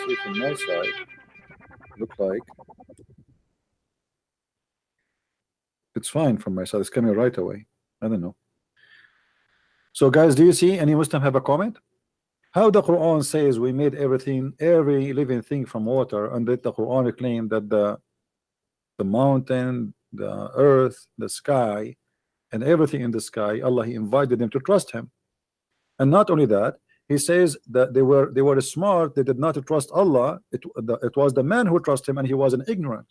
see from my side. Look like it's fine from my side. It's coming right away. I don't know. So guys, do you see any Muslim have a comment? How the Quran says we made everything, every living thing from water, and that the Quran claim that the mountain, the earth, the sky, and everything in the sky, Allah He invited them to trust Him. And not only that, He says that they were smart. They did not trust Allah. It was the man who trusted Him, and he was an ignorant.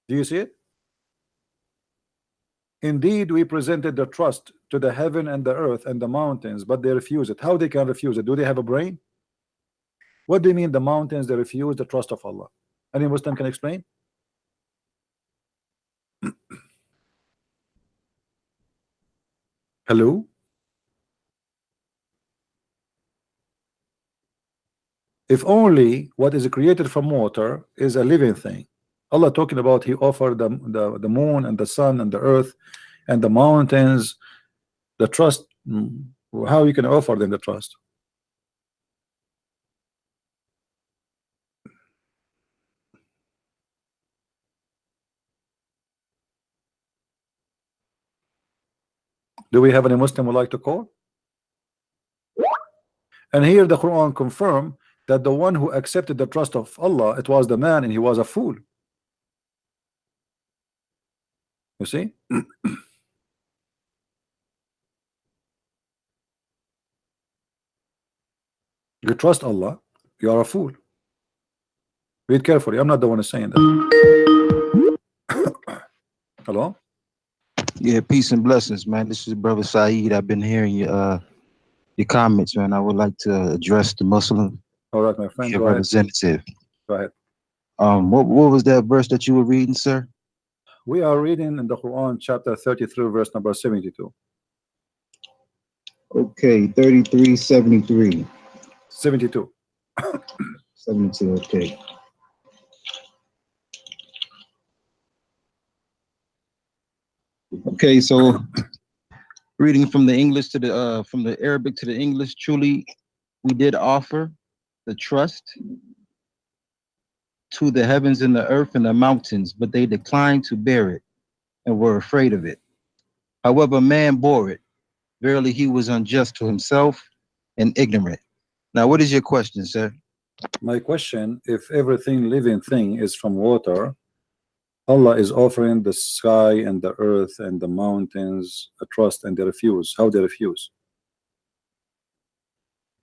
Do you see it? Indeed, we presented the trust to the heaven and the earth and the mountains, but they refuse it. How they can refuse it? Do they have a brain? What do you mean the mountains, they refuse the trust of Allah? Any Muslim can explain? Hello? If only what is created from water is a living thing. Allah talking about He offered the moon and the sun and the earth and the mountains the trust. How you can offer them the trust? Do we have any Muslim who like to call? And here the Quran confirm that the one who accepted the trust of Allah, it was the man, and he was a fool. You see? You trust Allah, you are a fool. Read carefully. I'm not the one who's saying that. Hello? Yeah, peace and blessings, man. This is Brother Saeed. I've been hearing your comments, man. I would like to address the Muslim All right, my friend. Go representative. Go ahead. What was that verse that you were reading, sir? We are reading in the Quran, chapter 33, verse number 72. Okay, 33, 73. 72. 72, okay. Okay, so reading from the English to the from the Arabic to the English, truly we did offer the trust to the heavens and the earth and the mountains, but they declined to bear it and were afraid of it. However, man bore it. Verily, he was unjust to himself and ignorant. Now, what is your question, sir? My question, if everything living thing is from water, Allah is offering the sky and the earth and the mountains a trust, and they refuse. How they refuse?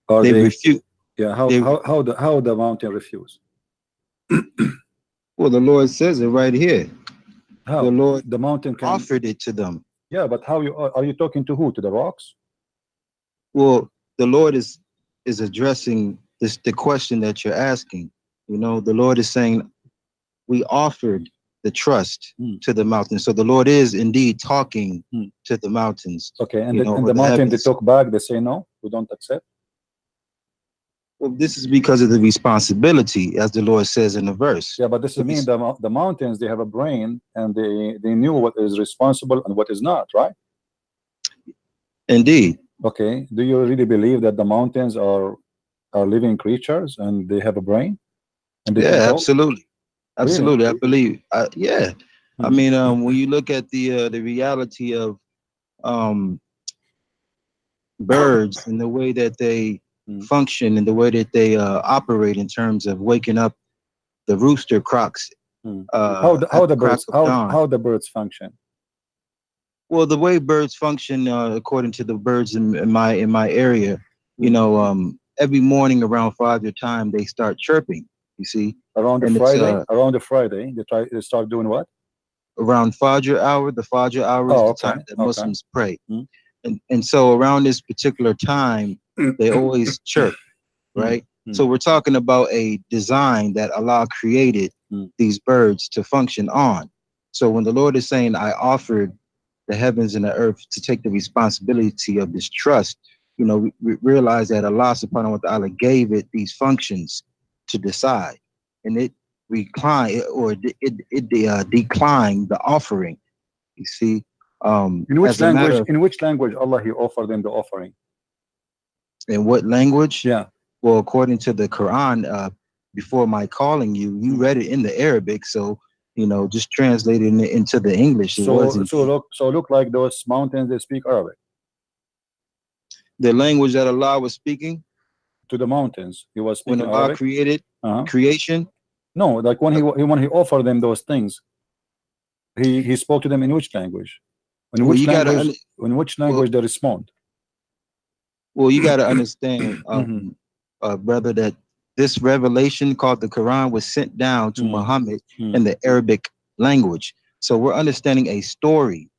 They refuse. Yeah, how the mountain refuse? Well, the Lord says it right here. How? The Lord the mountain offered it to them. Yeah, but how are you talking to who? To the rocks? Well, the Lord is addressing the question that you're asking. You know, the Lord is saying we offered the trust to the mountains. So the Lord is indeed talking to the mountains. Okay, and the mountain, they talk back, they say no, we don't accept. Well, this is because of the responsibility, as the Lord says in the verse. Yeah, but this is mean the mountains, they have a brain, and they knew what is responsible and what is not, right? Indeed. Okay, do you really believe that the mountains are living creatures and they have a brain? And they yeah, absolutely. Absolutely, really? I believe. Yeah, I mean, when you look at the reality of birds and the way that they function and the way that they operate in terms of waking up, the rooster crocs. How the birds function? Well, the way birds function, according to the birds in my area, you know, every morning around Fajr time they start chirping. You see, around the Friday, they start doing what? Around Fajr hour. The Fajr hour is the time that Muslims pray, and so around this particular time they always chirp, right? So we're talking about a design that Allah created these birds to function on. So when the Lord is saying, "I offered the heavens and the earth to take the responsibility of this trust," you know, we realize that Allah subhanahu wa ta'ala gave it these functions to decide, and it declined the offering. You see, in which language Allah He offered them the offering? In what language? Yeah, Well, according to the Quran, before my calling you, you read it in the Arabic, so just translating it into the English. So look like those mountains, they speak Arabic. The language that Allah was speaking to the mountains, He was speaking when Allah Arabic? created creation. No, like when he offered them those things, he spoke to them in which language? In which language they respond? Well, you got to understand, brother, that this revelation called the Quran was sent down to Muhammad in the Arabic language. So we're understanding a story.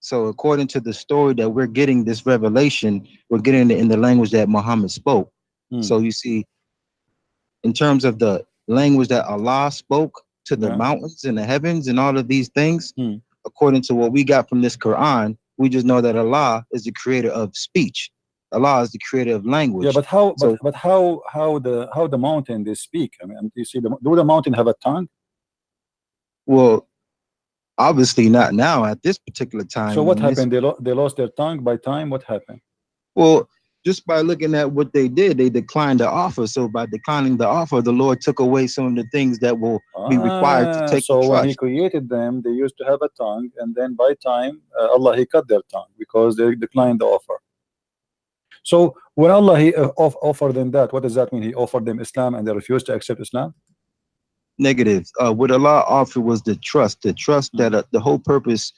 So according to the story that we're getting this revelation, we're getting it in the language that Muhammad spoke. So you see, in terms of the language that Allah spoke to the mountains and the heavens and all of these things, according to what we got from this Quran, we just know that Allah is the creator of speech. Allah is the creator of language. Yeah, but how? But how the mountain they speak? I mean, you see, do the mountain have a tongue? Well, obviously not now at this particular time. So what happened? They lost their tongue by time. What happened? Well, just by looking at what they did, they declined the offer. So by declining the offer, the Lord took away some of the things that will be required to take the trust. So when He created them, they used to have a tongue, and then by time Allah He cut their tongue because they declined the offer. So when Allah He offered them that, what does that mean? He offered them Islam and they refused to accept Islam? Negative. What Allah offered was the trust that the whole purpose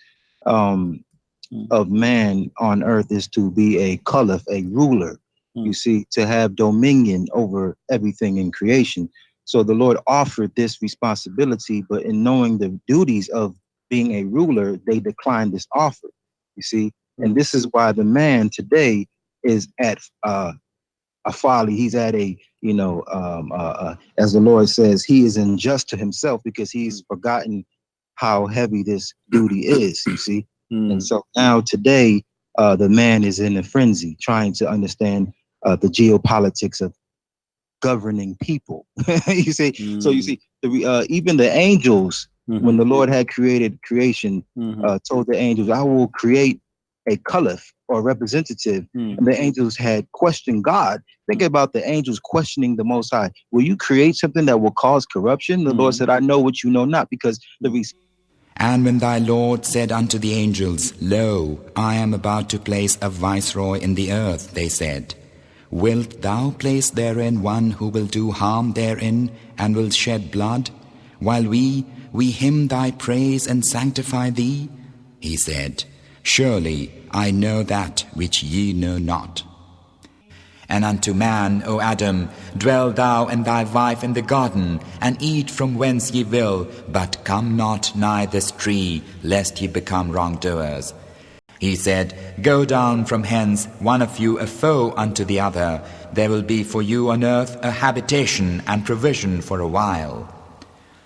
of man on earth is to be a caliph, a ruler, you see, to have dominion over everything in creation. So the Lord offered this responsibility, but in knowing the duties of being a ruler, they declined this offer, you see. And this is why the man today is at a folly. He's at a, as the Lord says, he is unjust to himself because he's forgotten how heavy this duty is, you see. And so now today, the man is in a frenzy trying to understand the geopolitics of governing people. You see, so you see, even the angels, when the Lord had created creation, told the angels, I will create a caliph or representative. And the angels had questioned God. Think about the angels questioning the Most High. Will you create something that will cause corruption? The Lord said, I know what you know not, because And when thy Lord said unto the angels, Lo, I am about to place a viceroy in the earth, they said, Wilt thou place therein one who will do harm therein and will shed blood, while we hymn thy praise and sanctify thee? He said, Surely I know that which ye know not. And unto man, O Adam, dwell thou and thy wife in the garden, and eat from whence ye will, but come not nigh this tree, lest ye become wrongdoers. He said, Go down from hence, one of you a foe unto the other. There will be for you on earth a habitation and provision for a while.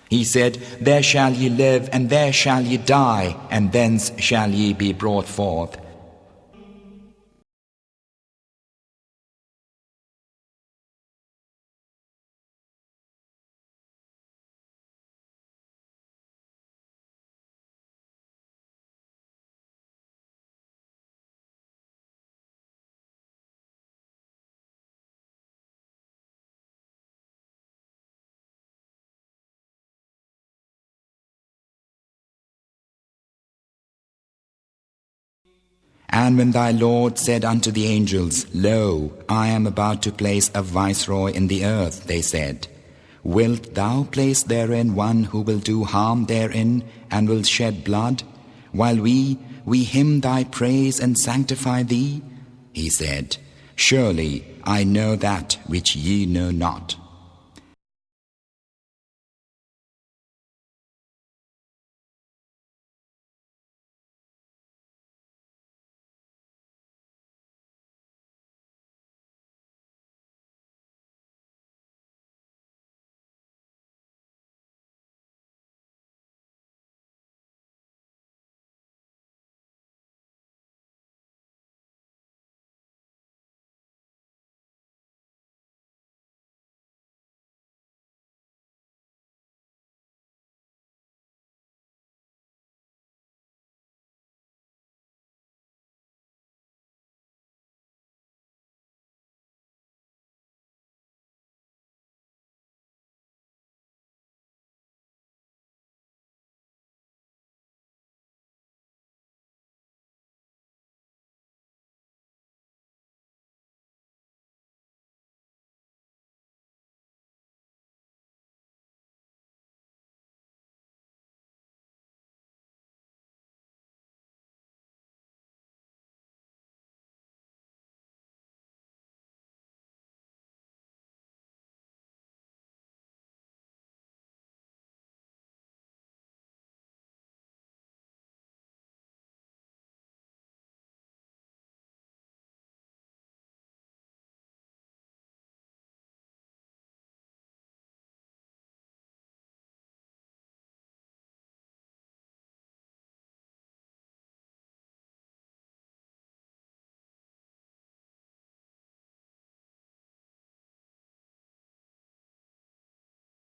He said, There shall ye live, and there shall ye die, and thence shall ye be brought forth. And when thy Lord said unto the angels, Lo, I am about to place a viceroy in the earth, they said, Wilt thou place therein one who will do harm therein and will shed blood, while we hymn thy praise and sanctify thee? He said, Surely I know that which ye know not.